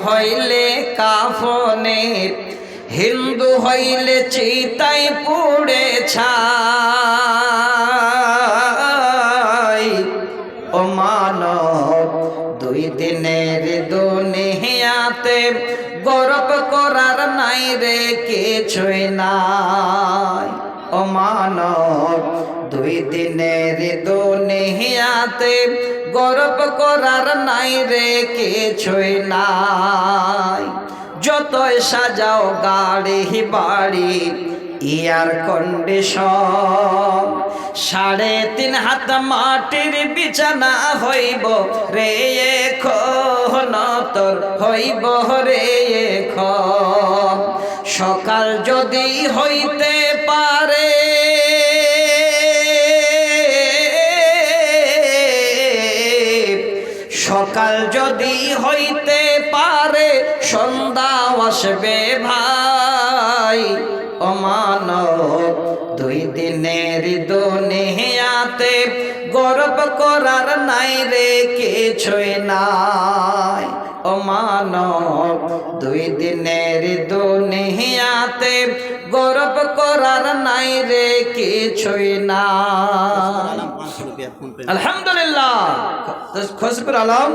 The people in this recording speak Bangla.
হইলে কাফনে, হিন্দু হইলে চিতাই পুড়ে ছাই। ও মানব দুই দিনের দুনিয়াতে গর্ব করার নাই রে কিছুই নাই। ও মানব দুই দিনের দুনিয়াতে গর্ব করার নাই রে কিছুই নাই। যতই সাজাও গাড়ি বাড়ি এয়ার কন্ডিশন, 3.5 হাত মাটির বিছানা হইব রে এখন তোর, হইব রে এখন। সকাল যদি হইতে পারে সকাল যদি হইতে পারে সন্ধ্যা আসবে ভাই। ও মানব দুই দিনের দুনিয়াতে গর্ব করার নাই রে কিছুই নাই। ও মানব দুই দিনের দুনিয়াতে গর্ব করার নাই রে কিছুই নাই। আলহামদুলিল্লাহ। খুশবুর আলম।